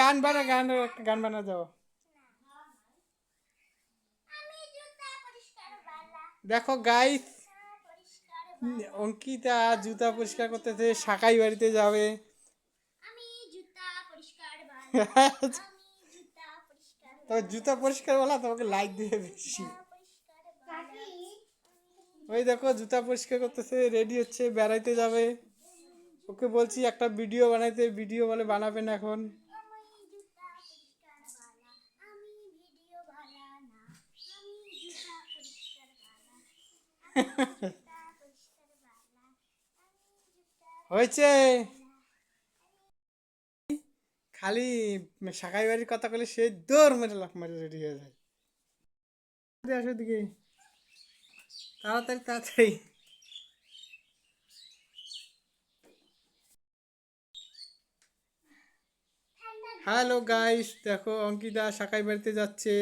গান বানা, গান একটা গান বানা যাও। দেখো গাইস, অঙ্কিতা জুতা পরিষ্কার করতেছে, সাকাই বাড়িতে যাবে। তো জুতা পরিষ্কার বলা তোমাকে লাইক দিবে বেশি। ওই দেখো জুতা পরিষ্কার করতেছে, রেডি হচ্ছে, বেড়াইতে যাবে। ওকে বলছি একটা ভিডিও বানাইতে, ভিডিও বলে বানাবে না এখন। হয়েছে, খালি সাকাই বাড়ির কথা বলে সে দৌড় মেরে লাফ মারে রেডি হয়ে যায়। আসো দিকে, তাড়াতাড়ি তাড়াতাড়ি। হ্যালো গাইস, দেখো অঙ্কিতা সাকাই বাড়িতে যাচ্ছে।